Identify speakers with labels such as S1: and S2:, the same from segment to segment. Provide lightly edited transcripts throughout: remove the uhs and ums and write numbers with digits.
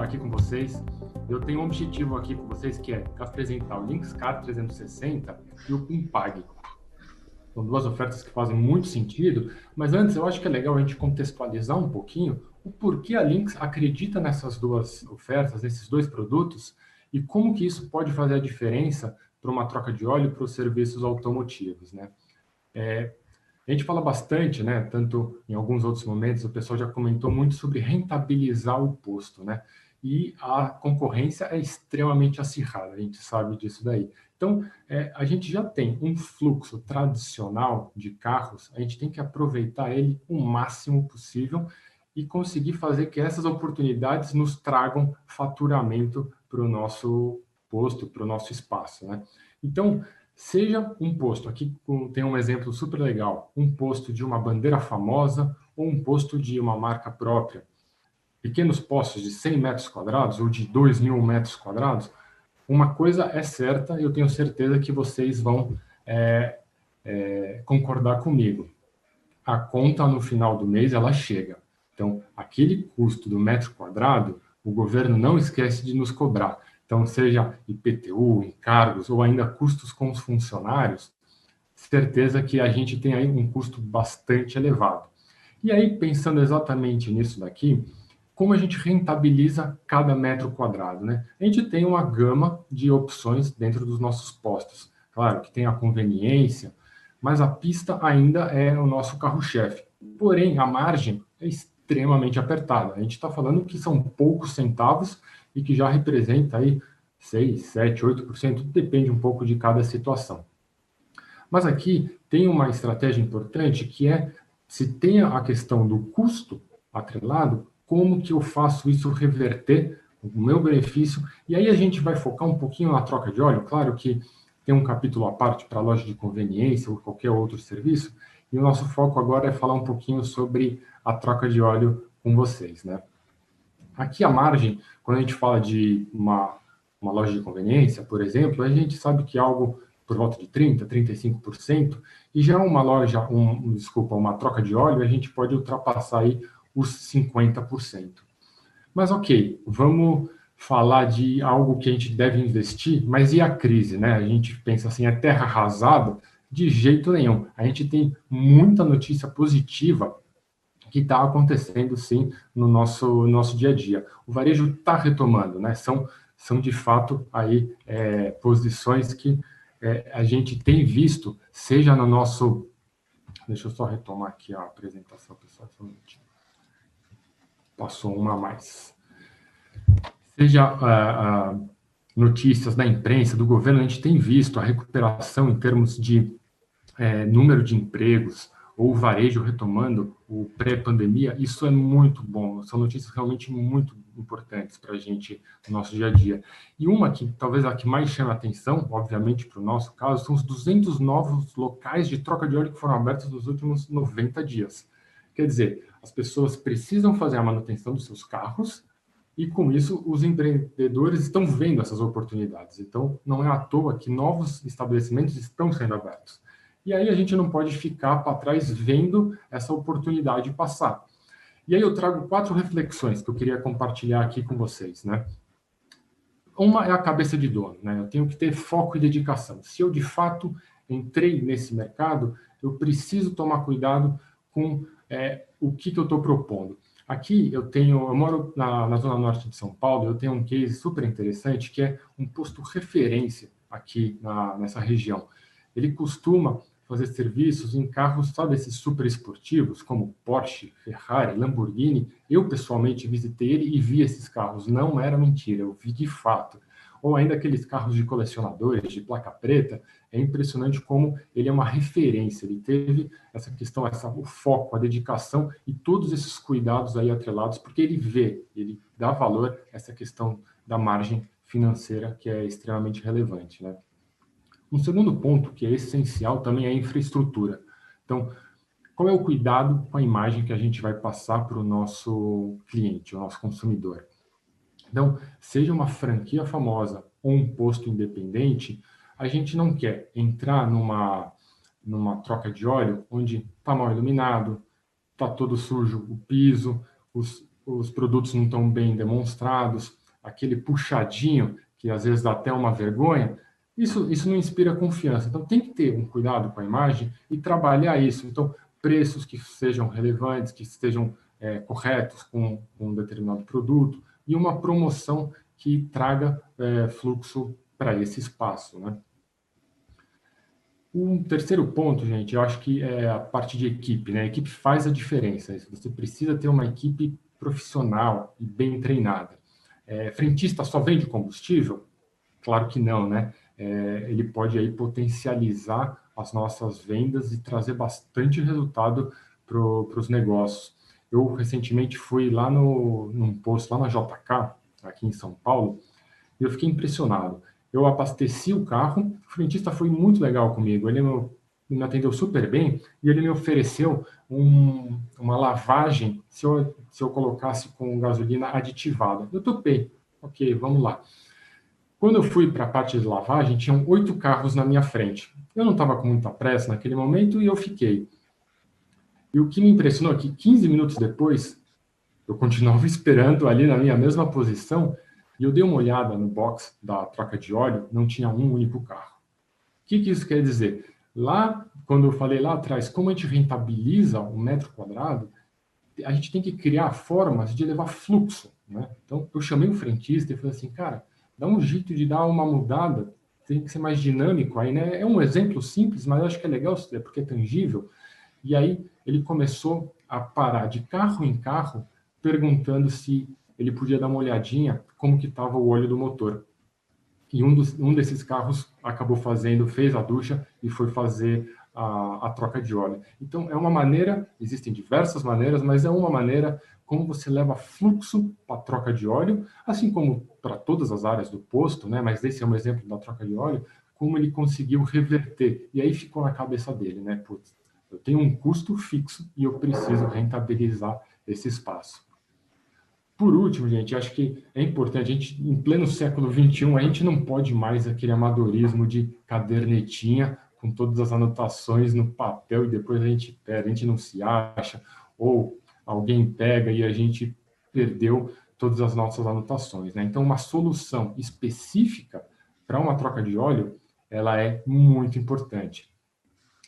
S1: aqui com vocês. Eu tenho um objetivo aqui com vocês que é apresentar o Linkscar 360 e o Compag. São duas ofertas que fazem muito sentido, mas antes eu acho que é legal a gente contextualizar um pouquinho o porquê a Lynx acredita nessas duas ofertas, nesses dois produtos, e como que isso pode fazer a diferença para uma troca de óleo para os serviços automotivos, né? A gente fala bastante, né? Tanto em alguns outros momentos, o pessoal já comentou muito sobre rentabilizar o posto, né? E a concorrência é extremamente acirrada, a gente sabe disso daí. Então, a gente já tem um fluxo tradicional de carros, a gente tem que aproveitar ele o máximo possível e conseguir fazer que essas oportunidades nos tragam faturamento para o nosso posto, para o nosso espaço, né? Então, seja um posto, aqui tem um exemplo super legal, um posto de uma bandeira famosa ou um posto de uma marca própria. Pequenos postos de 100 metros quadrados ou de 2.000 metros quadrados, uma coisa é certa, eu tenho certeza que vocês vão concordar comigo. A conta no final do mês, ela chega. Então, aquele custo do metro quadrado, o governo não esquece de nos cobrar. Então, seja IPTU, encargos ou ainda custos com os funcionários, certeza que a gente tem aí um custo bastante elevado. E aí, pensando exatamente nisso daqui, como a gente rentabiliza cada metro quadrado, né? A gente tem uma gama de opções dentro dos nossos postos. Claro que tem a conveniência, mas a pista ainda é o nosso carro-chefe. Porém, a margem é extremamente apertada. A gente está falando que são poucos centavos e que já representa aí 6, 7, 8%, depende um pouco de cada situação. Mas aqui tem uma estratégia importante que é, se tem a questão do custo atrelado, como que eu faço isso reverter o meu benefício? E aí a gente vai focar um pouquinho na troca de óleo, claro que tem um capítulo à parte para loja de conveniência ou qualquer outro serviço, e o nosso foco agora é falar um pouquinho sobre a troca de óleo com vocês, né? Aqui a margem, quando a gente fala de uma loja de conveniência, por exemplo, a gente sabe que é algo por volta de 30%, 35%, e já uma loja, uma troca de óleo, a gente pode ultrapassar aí os 50%. Mas ok, vamos falar de algo que a gente deve investir, mas e a crise, né? A gente pensa assim, é terra arrasada? De jeito nenhum. A gente tem muita notícia positiva que está acontecendo, sim, no nosso dia a dia. O varejo está retomando, né? São de fato aí posições que a gente tem visto, seja no nosso... Deixa eu só retomar aqui a apresentação, pessoal, só um minutinho. Passou uma a mais. Seja notícias da imprensa, do governo, a gente tem visto a recuperação em termos de número de empregos, ou o varejo retomando o pré-pandemia, isso é muito bom, são notícias realmente muito importantes para a gente no nosso dia a dia. E uma que talvez a que mais chama a atenção, obviamente para o nosso caso, são os 200 novos locais de troca de óleo que foram abertos nos últimos 90 dias. Quer dizer, as pessoas precisam fazer a manutenção dos seus carros e, com isso, os empreendedores estão vendo essas oportunidades. Então, não é à toa que novos estabelecimentos estão sendo abertos. E aí a gente não pode ficar para trás vendo essa oportunidade passar. E aí eu trago 4 reflexões que eu queria compartilhar aqui com vocês, né? Uma é a cabeça de dono, né? Eu tenho que ter foco e dedicação. Se eu, de fato, entrei nesse mercado, eu preciso tomar cuidado com o que eu estou propondo. Aqui eu moro na Zona Norte de São Paulo, eu tenho um case super interessante, que é um posto referência aqui nessa região. Ele costuma fazer serviços em carros, sabe, esses super esportivos, como Porsche, Ferrari, Lamborghini. Eu, pessoalmente, visitei ele e vi esses carros. Não era mentira, eu vi de fato. Ou ainda aqueles carros de colecionadores, de placa preta. É impressionante como ele é uma referência. Ele teve essa questão, o foco, a dedicação e todos esses cuidados aí atrelados, porque ele dá valor a essa questão da margem financeira, que é extremamente relevante, né? Um segundo ponto que é essencial também é a infraestrutura. Então, qual é o cuidado com a imagem que a gente vai passar para o nosso cliente, o nosso consumidor? Então, seja uma franquia famosa ou um posto independente, a gente não quer entrar numa troca de óleo onde está mal iluminado, está todo sujo o piso, os produtos não estão bem demonstrados, aquele puxadinho, que às vezes dá até uma vergonha, isso não inspira confiança. Então, tem que ter um cuidado com a imagem e trabalhar isso. Então, preços que sejam relevantes, que estejam corretos com um determinado produto e uma promoção que traga fluxo para esse espaço, né? Um terceiro ponto, gente, eu acho que é a parte de equipe, né? A equipe faz a diferença. Você precisa ter uma equipe profissional e bem treinada. Frentista só vende combustível? Claro que não, né? Ele pode aí potencializar as nossas vendas e trazer bastante resultado para os negócios. Eu recentemente fui lá num posto, lá na JK, aqui em São Paulo, e eu fiquei impressionado. Eu abasteci o carro, o frentista foi muito legal comigo, ele me atendeu super bem e ele me ofereceu uma lavagem se eu colocasse com gasolina aditivada. Eu topei, ok, vamos lá. Quando eu fui para a parte de lavagem, tinham 8 carros na minha frente. Eu não estava com muita pressa naquele momento e eu fiquei. E o que me impressionou é que 15 minutos depois, eu continuava esperando ali na minha mesma posição e eu dei uma olhada no box da troca de óleo, não tinha um único carro. O que isso quer dizer? Lá, quando eu falei lá atrás, como a gente rentabiliza o metro quadrado, a gente tem que criar formas de levar fluxo, né? Então, eu chamei o frentista e falei assim, cara, dá um jeito de dar uma mudada, tem que ser mais dinâmico aí, né? É um exemplo simples, mas eu acho que é legal porque é tangível. E aí ele começou a parar de carro em carro, perguntando se ele podia dar uma olhadinha como que estava o óleo do motor. E um desses carros acabou fez a ducha e foi fazer a troca de óleo. Então, é uma maneira, existem diversas maneiras, mas é uma maneira como você leva fluxo para a troca de óleo, assim como para todas as áreas do posto, né? Mas esse é um exemplo da troca de óleo, como ele conseguiu reverter. E aí ficou na cabeça dele, né? Putz, eu tenho um custo fixo e eu preciso rentabilizar esse espaço. Por último, gente, acho que é importante, a gente, em pleno século XXI, a gente não pode mais aquele amadorismo de cadernetinha com todas as anotações no papel e depois a gente perde, a gente não se acha, ou alguém pega e a gente perdeu todas as nossas anotações, né? Então, uma solução específica para uma troca de óleo, ela é muito importante.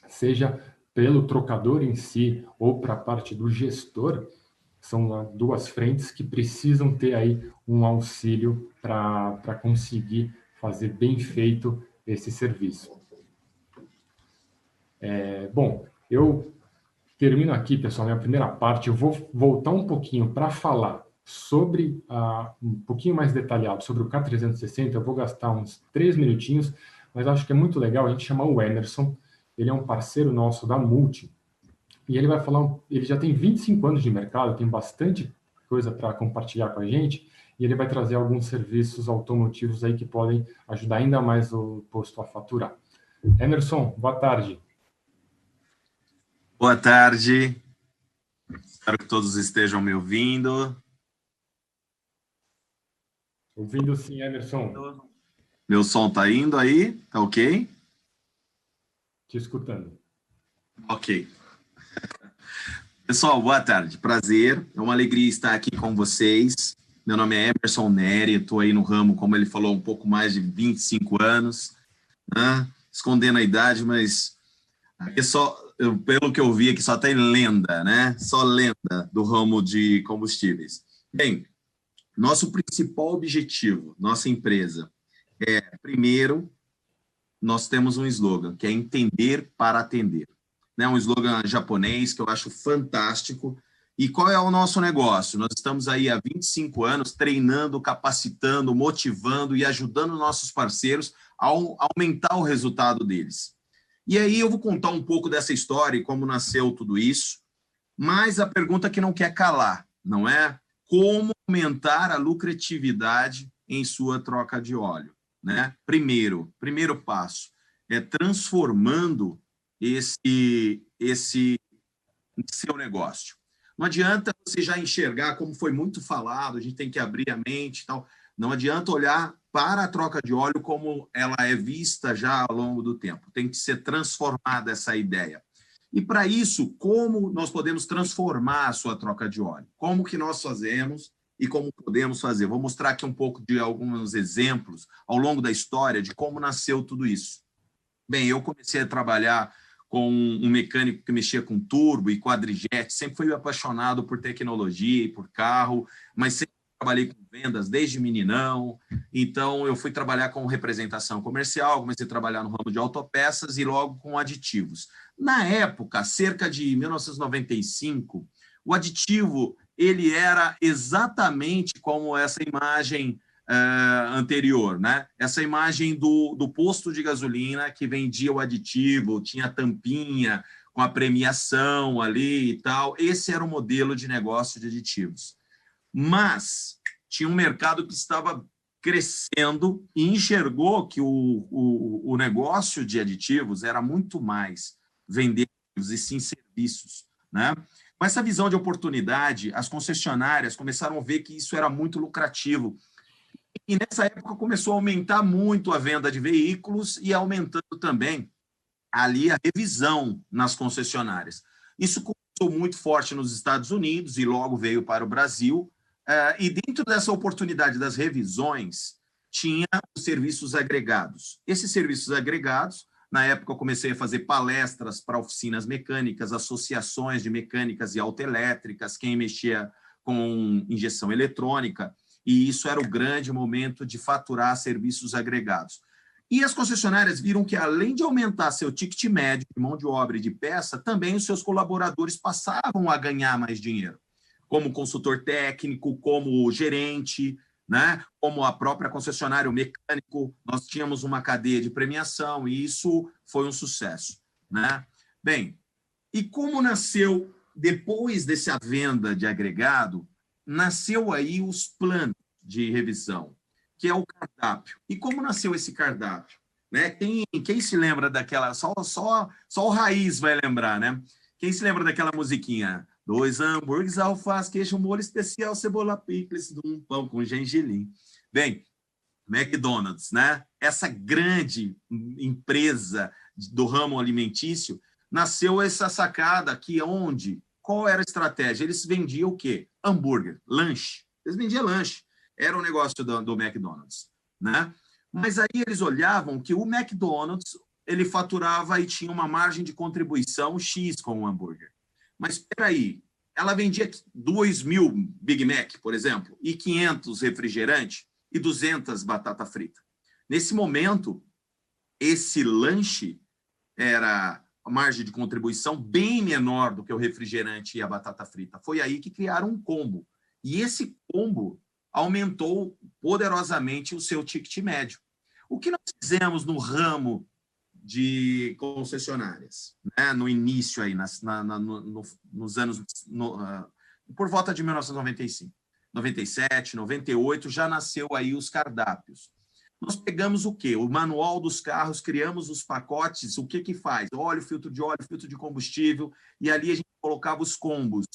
S1: Seja pelo trocador em si ou para a parte do gestor, são duas frentes que precisam ter aí um auxílio para conseguir fazer bem feito esse serviço. Bom, eu termino aqui, pessoal, minha primeira parte. Eu vou voltar um pouquinho para falar sobre, um pouquinho mais detalhado sobre o K360. Eu vou gastar uns 3 minutinhos, mas acho que é muito legal a gente chamar o Emerson. Ele é um parceiro nosso da Multi, e ele vai falar, ele já tem 25 anos de mercado, tem bastante coisa para compartilhar com a gente, e ele vai trazer alguns serviços automotivos aí que podem ajudar ainda mais o posto a faturar. Emerson, boa tarde.
S2: Boa tarde. Espero que todos estejam me ouvindo.
S1: Ouvindo sim, Emerson.
S2: Meu som está indo aí? Tá ok?
S1: Te escutando.
S2: Ok. Pessoal, boa tarde. Prazer. É uma alegria estar aqui com vocês. Meu nome é Emerson Neri, estou aí no ramo, como ele falou, um pouco mais de 25 anos, né? Escondendo a idade, mas aqui pelo que eu vi aqui, só tem lenda, né? Só lenda do ramo de combustíveis. Bem, nosso principal objetivo, nossa empresa, primeiro, nós temos um slogan, que é entender para atender. Né? Um slogan japonês que eu acho fantástico. E qual é o nosso negócio? Nós estamos aí há 25 anos treinando, capacitando, motivando e ajudando nossos parceiros a aumentar o resultado deles. E aí eu vou contar um pouco dessa história e como nasceu tudo isso, mas a pergunta que não quer calar, não é? Como aumentar a lucratividade em sua troca de óleo? Né? Primeiro passo é transformando esse seu negócio. Não adianta você já enxergar, como foi muito falado, a gente tem que abrir a mente e tal. Não adianta olhar para a troca de óleo como ela é vista já ao longo do tempo. Tem que ser transformada essa ideia. E, para isso, como nós podemos transformar a sua troca de óleo? Como que nós fazemos e como podemos fazer? Vou mostrar aqui um pouco de alguns exemplos ao longo da história de como nasceu tudo isso. Bem, eu comecei a trabalhar com um mecânico que mexia com turbo e quadrijet, sempre fui apaixonado por tecnologia e por carro, mas sempre trabalhei com vendas desde meninão, então eu fui trabalhar com representação comercial, comecei a trabalhar no ramo de autopeças e logo com aditivos. Na época, cerca de 1995, o aditivo ele era exatamente como essa imagem anterior, né? Essa imagem do posto de gasolina que vendia o aditivo, tinha tampinha com a premiação ali e tal. Esse era o modelo de negócio de aditivos. Mas tinha um mercado que estava crescendo e enxergou que o negócio de aditivos era muito mais vender e sim serviços, né? Com essa visão de oportunidade, as concessionárias começaram a ver que isso era muito lucrativo. E nessa época começou a aumentar muito a venda de veículos e aumentando também ali a revisão nas concessionárias. Isso começou muito forte nos Estados Unidos e logo veio para o Brasil. E dentro dessa oportunidade das revisões, tinha os serviços agregados. Esses serviços agregados, na época eu comecei a fazer palestras para oficinas mecânicas, associações de mecânicas e autoelétricas, quem mexia com injeção eletrônica, e isso era o grande momento de faturar serviços agregados. E as concessionárias viram que, além de aumentar seu ticket médio de mão de obra e de peça, também os seus colaboradores passavam a ganhar mais dinheiro, como consultor técnico, como gerente, né? Como a própria concessionária, o mecânico. Nós tínhamos uma cadeia de premiação e isso foi um sucesso, né? Bem, e como nasceu, depois dessa venda de agregado, nasceu aí os planos de revisão, que é o cardápio. E como nasceu esse cardápio? Né? Quem se lembra daquela... Só o Raiz vai lembrar, né? Quem se lembra daquela musiquinha? 2 hambúrgueres, alface, queijo, molho especial, cebola picles, um pão com gengelim. Bem, McDonald's, né? Essa grande empresa do ramo alimentício, nasceu essa sacada aqui onde... Qual era a estratégia? Eles vendiam o quê? Hambúrguer, lanche. Eles vendiam lanche. Era o negócio do McDonald's, né? Mas aí eles olhavam que o McDonald's ele faturava e tinha uma margem de contribuição X com o hambúrguer. Mas espera aí, ela vendia 2.000 Big Mac, por exemplo, e 500 refrigerante e 200 batata frita. Nesse momento, esse lanche era a margem de contribuição bem menor do que o refrigerante e a batata frita. Foi aí que criaram um combo. E esse combo aumentou poderosamente o seu ticket médio. O que nós fizemos no ramo de concessionárias, né? No início, aí, nos anos... por volta de 1995, 97, 98, já nasceu aí os cardápios. Nós pegamos o quê? O manual dos carros, criamos os pacotes, o que que faz? Óleo, filtro de combustível, e ali a gente colocava os combos,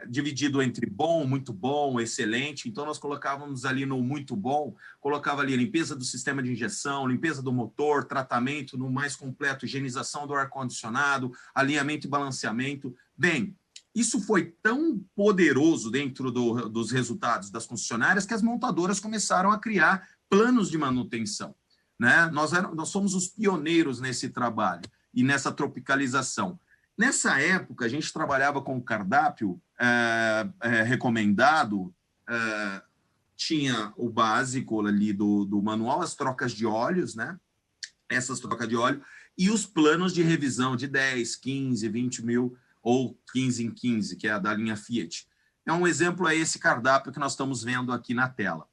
S2: dividido entre bom, muito bom, excelente. Então, nós colocávamos ali no muito bom, colocava ali a limpeza do sistema de injeção, limpeza do motor, tratamento no mais completo, higienização do ar-condicionado, alinhamento e balanceamento. Bem, isso foi tão poderoso dentro dos resultados das concessionárias que as montadoras começaram a criar planos de manutenção, né? Nós somos os pioneiros nesse trabalho e nessa tropicalização. Nessa época, a gente trabalhava com o cardápio recomendado, tinha o básico ali do manual, as trocas de óleos, né? Essas trocas de óleo, e os planos de revisão de 10, 15, 20 mil ou 15 em 15, que é a da linha Fiat. É um exemplo a esse cardápio que nós estamos vendo aqui na tela.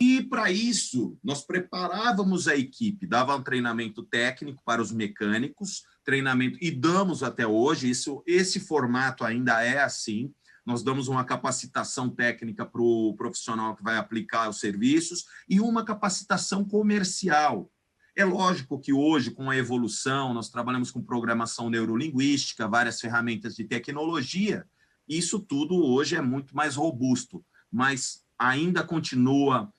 S2: E, para isso, nós preparávamos a equipe, dava um treinamento técnico para os mecânicos, treinamento, e damos até hoje, esse formato ainda é assim, nós damos uma capacitação técnica para o profissional que vai aplicar os serviços e uma capacitação comercial. É lógico que hoje, com a evolução, nós trabalhamos com programação neurolinguística, várias ferramentas de tecnologia, isso tudo hoje é muito mais robusto, mas ainda continua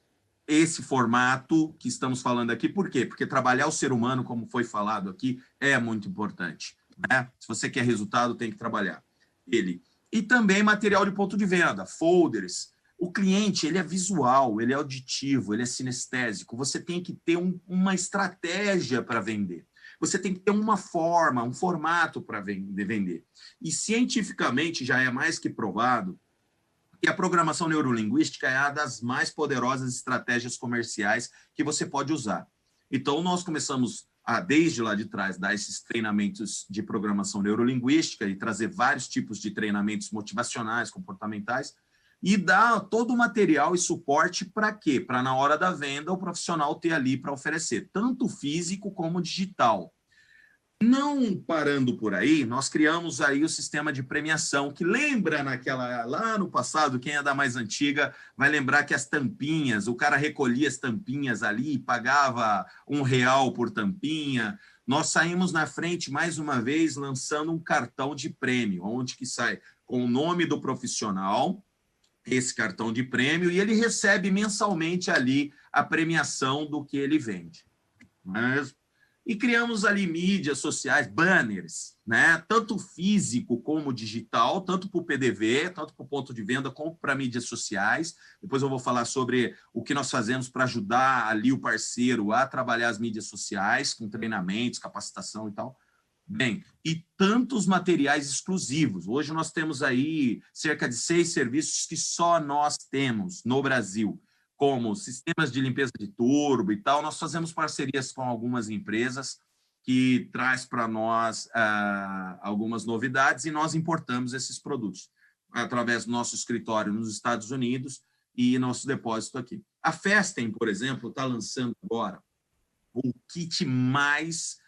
S2: esse formato que estamos falando aqui. Por quê? Porque trabalhar o ser humano, como foi falado aqui, é muito importante. né? Se você quer resultado, tem que trabalhar ele. E também material de ponto de venda, folders. O cliente, ele é visual, ele é auditivo, ele é sinestésico. Você tem que ter uma estratégia para vender. Você tem que ter uma forma, um formato para vender. E cientificamente já é mais que provado que a programação neurolinguística é uma das mais poderosas estratégias comerciais que você pode usar. Então, nós começamos desde lá de trás, dar esses treinamentos de programação neurolinguística e trazer vários tipos de treinamentos motivacionais, comportamentais, e dar todo o material e suporte para quê? Para, na hora da venda, o profissional ter ali para oferecer, tanto físico como digital. Não parando por aí, nós criamos aí o sistema de premiação, que lembra lá no passado, quem é da mais antiga vai lembrar que as tampinhas, o cara recolhia as tampinhas ali, pagava R$1 por tampinha. Nós saímos na frente, mais uma vez, lançando um cartão de prêmio, onde que sai com o nome do profissional, esse cartão de prêmio, e ele recebe mensalmente ali a premiação do que ele vende. E criamos ali mídias sociais, banners, né? Tanto físico como digital, tanto para o PDV, tanto para o ponto de venda, como para mídias sociais. Depois eu vou falar sobre o que nós fazemos para ajudar ali o parceiro a trabalhar as mídias sociais, com treinamentos, capacitação e tal. Bem, e tantos materiais exclusivos. Hoje nós temos aí cerca de 6 serviços que só nós temos no Brasil, como sistemas de limpeza de turbo e tal. Nós fazemos parcerias com algumas empresas que traz para nós algumas novidades e nós importamos esses produtos através do nosso escritório nos Estados Unidos e nosso depósito aqui. A Festen, por exemplo, está lançando agora o kit mais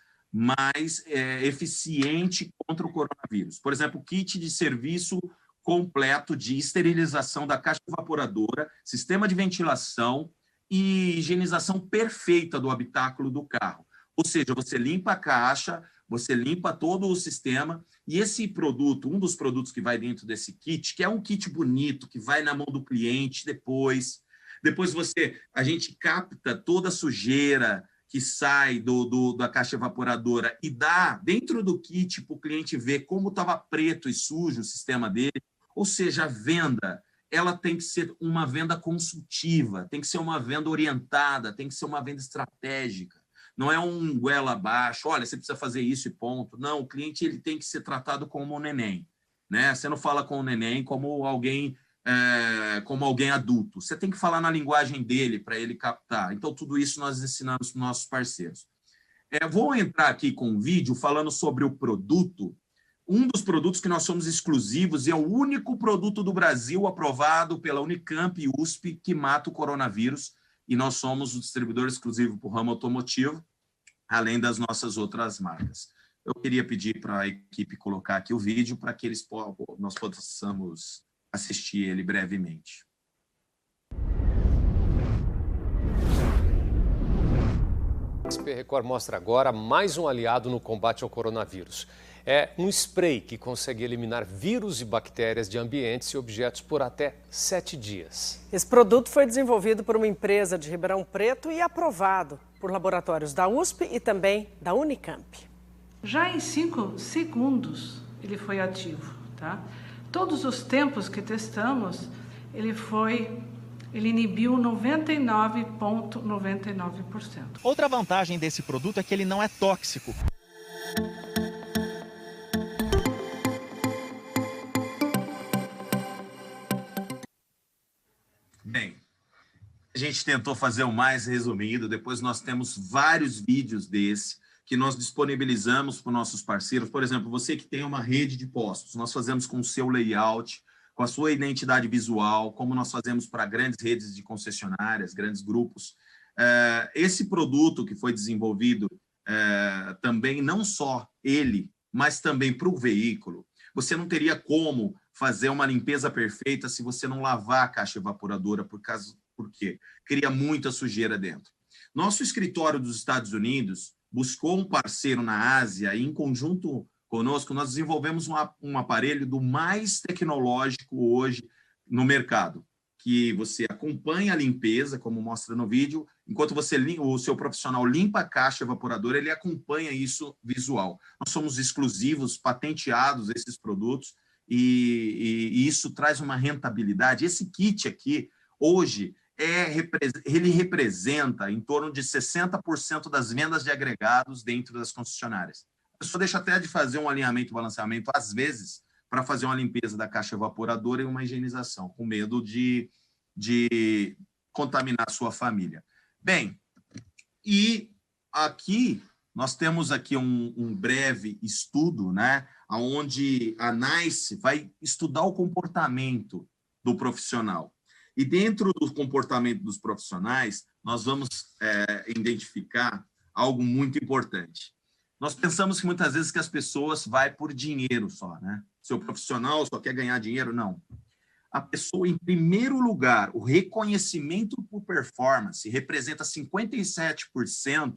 S2: eficiente contra o coronavírus. Por exemplo, o kit de serviço completo de esterilização da caixa evaporadora, sistema de ventilação e higienização perfeita do habitáculo do carro. Ou seja, você limpa a caixa, você limpa todo o sistema, e esse produto, um dos produtos que vai dentro desse kit, que é um kit bonito, que vai na mão do cliente depois a gente capta toda a sujeira que sai da caixa evaporadora e dá dentro do kit para o cliente ver como estava preto e sujo o sistema dele. Ou seja, a venda, ela tem que ser uma venda consultiva, tem que ser uma venda orientada, tem que ser uma venda estratégica. Não é um goela abaixo, olha, você precisa fazer isso e ponto. Não, o cliente ele tem que ser tratado como um neném, né? Você não fala com o neném como alguém adulto. Você tem que falar na linguagem dele para ele captar. Então, tudo isso nós ensinamos para os nossos parceiros. Vou entrar aqui com um vídeo falando sobre o produto, um dos produtos que nós somos exclusivos e é o único produto do Brasil aprovado pela Unicamp e USP que mata o coronavírus, e nós somos o distribuidor exclusivo para o ramo automotivo, além das nossas outras marcas. Eu queria pedir para a equipe colocar aqui o vídeo para que nós possamos assistir ele brevemente.
S3: A SP Record mostra agora mais um aliado no combate ao coronavírus. É um spray que consegue eliminar vírus e bactérias de ambientes e objetos por até 7 dias.
S4: Esse produto foi desenvolvido por uma empresa de Ribeirão Preto e aprovado por laboratórios da USP e também da Unicamp.
S5: Já em 5 segundos ele foi ativo, tá? Todos os tempos que testamos, ele inibiu 99,99%.
S6: Outra vantagem desse produto é que ele não é tóxico.
S2: Bem, a gente tentou fazer o mais resumido, depois nós temos vários vídeos desse que nós disponibilizamos para os nossos parceiros. Por exemplo, você que tem uma rede de postos, nós fazemos com o seu layout, com a sua identidade visual, como nós fazemos para grandes redes de concessionárias, grandes grupos. Esse produto que foi desenvolvido também, não só ele, mas também para o veículo, você não teria como fazer uma limpeza perfeita se você não lavar a caixa evaporadora, porque cria muita sujeira dentro. Nosso escritório dos Estados Unidos buscou um parceiro na Ásia e, em conjunto conosco, nós desenvolvemos um aparelho do mais tecnológico hoje no mercado, que você acompanha a limpeza, como mostra no vídeo, enquanto o seu profissional limpa a caixa evaporadora, ele acompanha isso visual. Nós somos exclusivos, patenteados esses produtos, e isso traz uma rentabilidade. Esse kit aqui, hoje, ele representa em torno de 60% das vendas de agregados dentro das concessionárias. A pessoa deixa até de fazer um alinhamento e balanceamento, às vezes, para fazer uma limpeza da caixa evaporadora e uma higienização, com medo de contaminar a sua família. Bem, e aqui nós temos aqui um breve estudo, né, onde a NICE vai estudar o comportamento do profissional. E dentro do comportamento dos profissionais, nós vamos identificar algo muito importante. Nós pensamos que muitas vezes que as pessoas vão por dinheiro só, né? Seu profissional só quer ganhar dinheiro, não. A pessoa, em primeiro lugar, o reconhecimento por performance representa 57%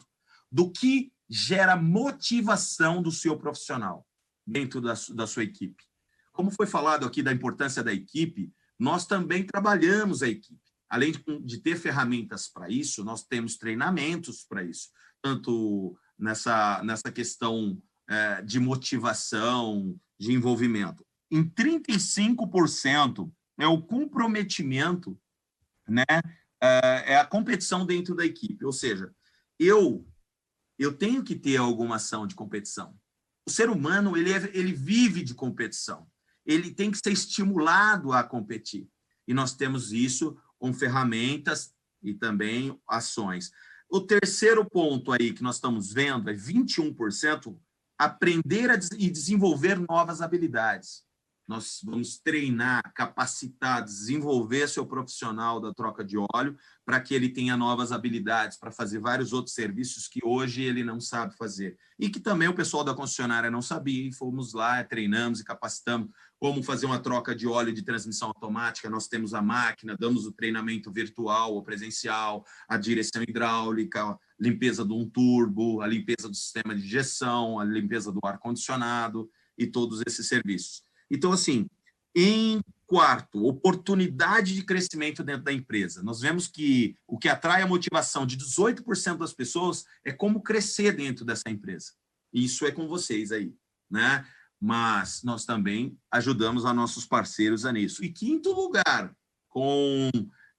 S2: do que gera motivação do seu profissional dentro da sua equipe. Como foi falado aqui da importância da equipe, nós também trabalhamos a equipe. Além de ter ferramentas para isso, nós temos treinamentos para isso, tanto nessa questão de motivação, de envolvimento. Em 35% é o comprometimento, né? É a competição dentro da equipe. Ou seja, eu tenho que ter alguma ação de competição. O ser humano, ele vive de competição. Ele tem que ser estimulado a competir. E nós temos isso com ferramentas e também ações. O terceiro ponto aí que nós estamos vendo é 21% aprender e desenvolver novas habilidades. Nós vamos treinar, capacitar, desenvolver seu profissional da troca de óleo para que ele tenha novas habilidades para fazer vários outros serviços que hoje ele não sabe fazer. E que também o pessoal da concessionária não sabia, e fomos lá, treinamos e capacitamos como fazer uma troca de óleo de transmissão automática. Nós temos a máquina, damos o treinamento virtual ou presencial, a direção hidráulica, a limpeza de um turbo, a limpeza do sistema de injeção, a limpeza do ar-condicionado e todos esses serviços. Então, assim, em quarto, oportunidade de crescimento dentro da empresa. Nós vemos que o que atrai a motivação de 18% das pessoas é como crescer dentro dessa empresa. Isso é com vocês aí, né? Mas nós também ajudamos a nossos parceiros a nisso. E quinto lugar, com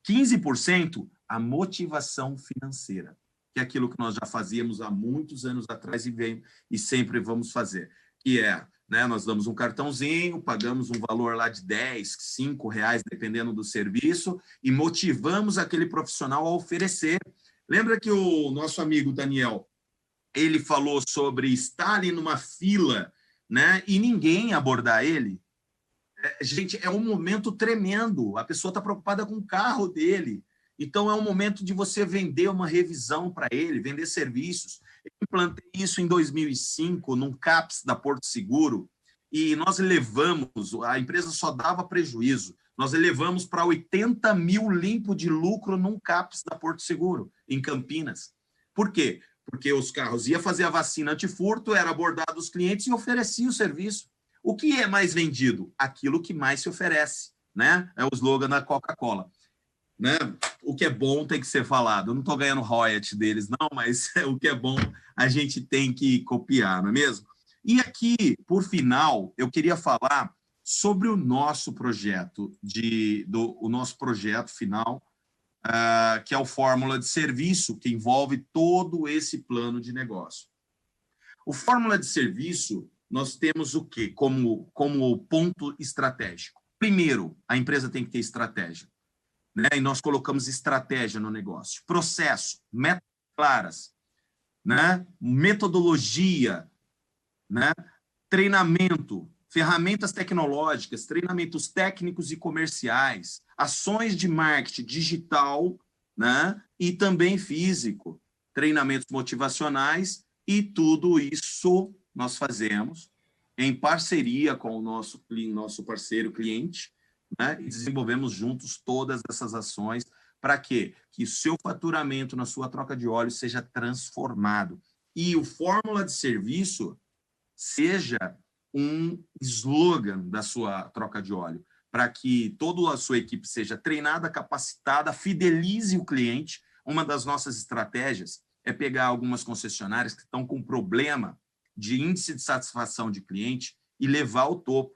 S2: 15%, a motivação financeira, que é aquilo que nós já fazíamos há muitos anos atrás e sempre vamos fazer, que é, né, nós damos um cartãozinho, pagamos um valor lá de 10, 5 reais, dependendo do serviço, e motivamos aquele profissional a oferecer. Lembra que o nosso amigo Daniel, ele falou sobre estar ali numa fila, né, e ninguém abordar ele? Gente, é um momento tremendo. A pessoa está preocupada com o carro dele. Então, é um momento de você vender uma revisão para ele, vender serviços. Eu implantei isso em 2005, num CAPS da Porto Seguro, e nós elevamos, a empresa só dava prejuízo, nós elevamos para 80 mil limpo de lucro num CAPS da Porto Seguro, em Campinas. Por quê? Porque os carros iam fazer a vacina antifurto, era abordado os clientes e oferecia o serviço. O que é mais vendido? Aquilo que mais se oferece, né? É o slogan da Coca-Cola. Né? O que é bom tem que ser falado. Eu não estou ganhando royalty deles, não, mas o que é bom a gente tem que copiar, não é mesmo? E aqui, por final, eu queria falar sobre o nosso projeto, o nosso projeto final, que é o Fórmula de Serviço, que envolve todo esse plano de negócio. O Fórmula de Serviço, nós temos o quê como ponto estratégico? Primeiro, a empresa tem que ter estratégia. Né? E nós colocamos estratégia no negócio, processo, metas claras, né? Metodologia, né? Treinamento, ferramentas tecnológicas, treinamentos técnicos e comerciais, ações de marketing digital, né? E também físico, treinamentos motivacionais, e tudo isso nós fazemos em parceria com o nosso parceiro cliente, né? E desenvolvemos juntos todas essas ações para quê? Que o seu faturamento na sua troca de óleo seja transformado. E o Fórmula de Serviço seja um slogan da sua troca de óleo, para que toda a sua equipe seja treinada, capacitada, fidelize o cliente. Uma das nossas estratégias é pegar algumas concessionárias que estão com problema de índice de satisfação de cliente e levar ao topo.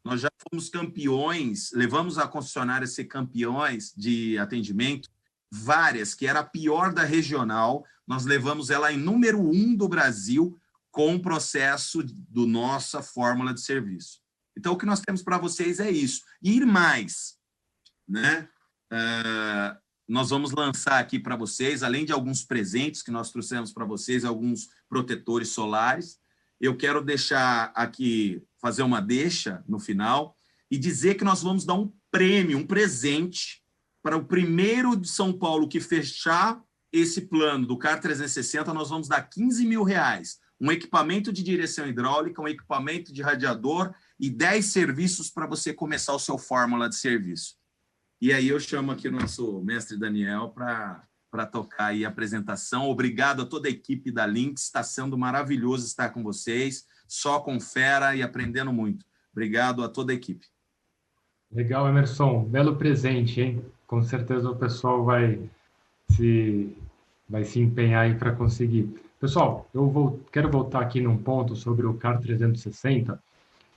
S2: Nós já fomos campeões, levamos a concessionária a ser campeões de atendimento, várias, que era a pior da regional, nós levamos ela em número 1 do Brasil com o processo do nossa fórmula de serviço. Então, o que nós temos para vocês é isso. E ir mais, né? Nós vamos lançar aqui para vocês, além de alguns presentes que nós trouxemos para vocês, alguns protetores solares, eu quero deixar aqui, fazer uma deixa no final e dizer que nós vamos dar um prêmio, um presente para o primeiro de São Paulo que fechar esse plano do CAR 360, nós vamos dar R$15.000, um equipamento de direção hidráulica, um equipamento de radiador e 10 serviços para você começar o seu fórmula de serviço. E aí eu chamo aqui o nosso mestre Daniel para tocar aí a apresentação. Obrigado a toda a equipe da Lynx, está sendo maravilhoso estar com vocês, só com fera e aprendendo muito. Obrigado a toda a equipe.
S1: Legal, Emerson, belo presente, hein? Com certeza o pessoal vai se empenhar aí para conseguir. Pessoal, quero voltar aqui num ponto sobre o CAR 360,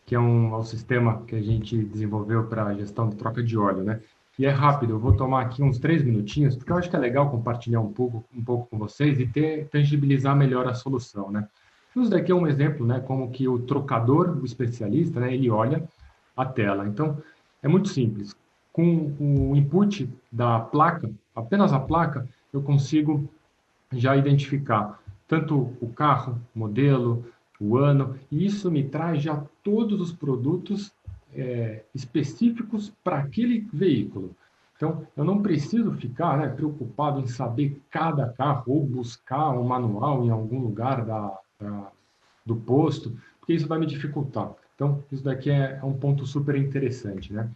S1: que é um sistema que a gente desenvolveu para a gestão de troca de óleo, né? E é rápido, eu vou tomar aqui uns 3 minutinhos, porque eu acho que é legal compartilhar um pouco com vocês e tangibilizar melhor a solução, né? Isso daqui é um exemplo, né? Como que o trocador, o especialista, né? Ele olha a tela. Então, é muito simples. Com o input da placa, apenas a placa, eu consigo já identificar tanto o carro, modelo, o ano, e isso me traz já todos os produtos específicos para aquele veículo. Então, eu não preciso ficar, né, preocupado em saber cada carro ou buscar um manual em algum lugar do posto, porque isso vai me dificultar. Então, isso daqui é um ponto super interessante, né?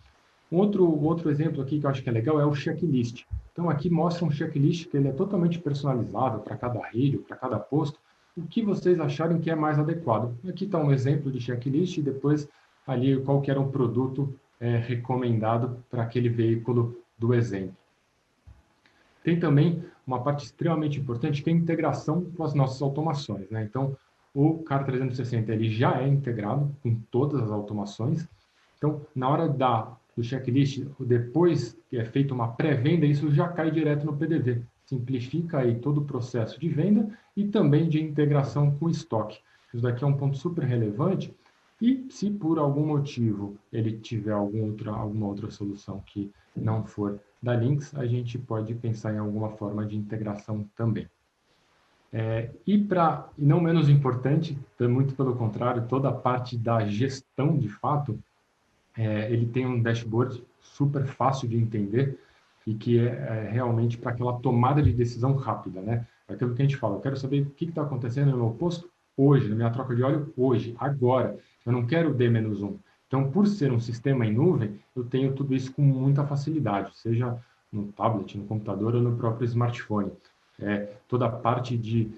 S1: Outro exemplo aqui que eu acho que é legal é o checklist. Então, aqui mostra um checklist que ele é totalmente personalizado para cada rail, para cada posto, o que vocês acharem que é mais adequado. Aqui está um exemplo de checklist e depois ali qual que era um produto recomendado para aquele veículo do exemplo. Tem também uma parte extremamente importante que é a integração com as nossas automações, né? Então, o CAR 360 ele já é integrado com todas as automações. Então, na hora do checklist, depois que é feita uma pré-venda, isso já cai direto no PDV. Simplifica aí todo o processo de venda e também de integração com o estoque. Isso daqui é um ponto super relevante. E se por algum motivo ele tiver alguma outra solução que não for da Lynx, a gente pode pensar em alguma forma de integração também. E não menos importante, muito pelo contrário, toda a parte da gestão de fato, ele tem um dashboard super fácil de entender e que é realmente para aquela tomada de decisão rápida, né? Aquilo que a gente fala, eu quero saber o que está acontecendo no meu posto hoje, na minha troca de óleo hoje, agora. Eu não quero D-1. Então, por ser um sistema em nuvem, eu tenho tudo isso com muita facilidade, seja no tablet, no computador ou no próprio smartphone. Toda a parte de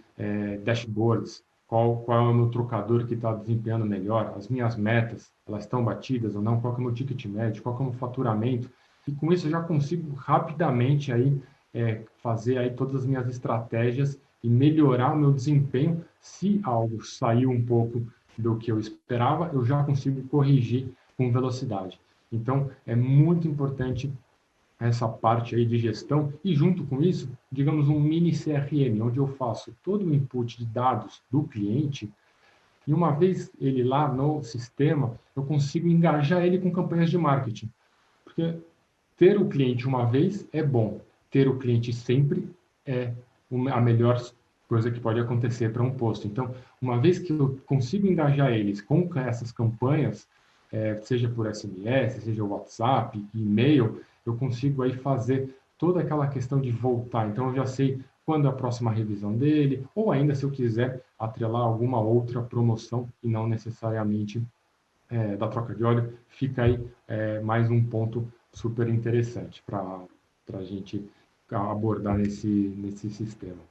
S1: dashboards, qual é o meu trocador que está desempenhando melhor, as minhas metas, elas estão batidas ou não, qual é o meu ticket médio, qual é o meu faturamento. E com isso eu já consigo rapidamente aí, fazer aí todas as minhas estratégias e melhorar o meu desempenho. Se algo saiu um pouco do que eu esperava, eu já consigo corrigir com velocidade. Então, é muito importante essa parte aí de gestão e, junto com isso, digamos, um mini CRM, onde eu faço todo o input de dados do cliente e, uma vez ele lá no sistema, eu consigo engajar ele com campanhas de marketing. Porque ter o cliente uma vez é bom, ter o cliente sempre é a melhor coisa que pode acontecer para um posto. Então, uma vez que eu consigo engajar eles com essas campanhas, seja por SMS, seja WhatsApp, e-mail, eu consigo aí fazer toda aquela questão de voltar. Então, eu já sei quando é a próxima revisão dele, ou ainda, se eu quiser, atrelar alguma outra promoção e não necessariamente da troca de óleo, fica aí mais um ponto super interessante para a gente abordar nesse sistema.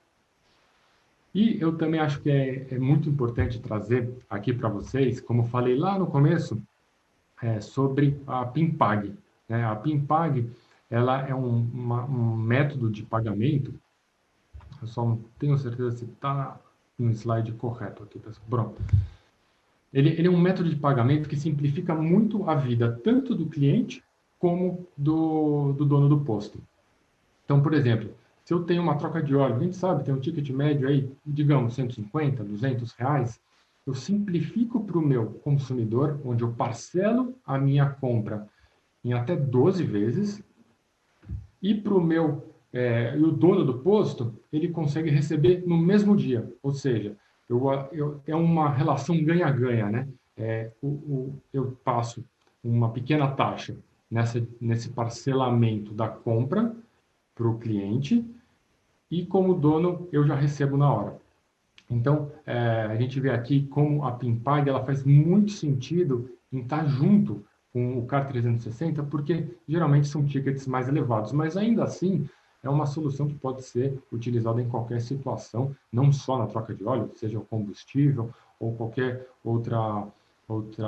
S1: E eu também acho que é muito importante trazer aqui para vocês, como falei lá no começo, sobre a PIMPAG, né? A PIMPAG, ela é um método de pagamento, eu só não tenho certeza se está no slide correto aqui, pessoal. Pronto. Ele é um método de pagamento que simplifica muito a vida, tanto do cliente como do dono do posto. Então, por exemplo, se eu tenho uma troca de óleo, a gente sabe, tem um ticket médio aí, digamos, 150, 200 reais, eu simplifico para o meu consumidor, onde eu parcelo a minha compra em até 12 vezes, e para o meu, e o dono do posto, ele consegue receber no mesmo dia, ou seja, é uma relação ganha-ganha, né? Eu passo uma pequena taxa nesse parcelamento da compra para o cliente, e como dono eu já recebo na hora. Então, a gente vê aqui como a PIMPAG ela faz muito sentido em estar junto com o CAR 360, porque geralmente são tickets mais elevados, mas ainda assim é uma solução que pode ser utilizada em qualquer situação, não só na troca de óleo, seja o combustível ou qualquer outra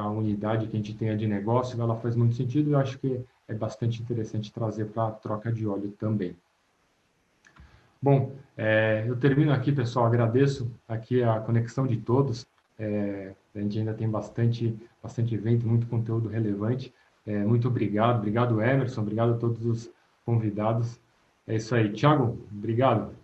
S1: unidade que a gente tenha de negócio, ela faz muito sentido e eu acho que é bastante interessante trazer para a troca de óleo também. Bom, eu termino aqui, pessoal. Agradeço aqui a conexão de todos. A gente ainda tem bastante evento, muito conteúdo relevante. Muito obrigado. Obrigado, Emerson. Obrigado a todos os convidados. É isso aí. Thiago, obrigado.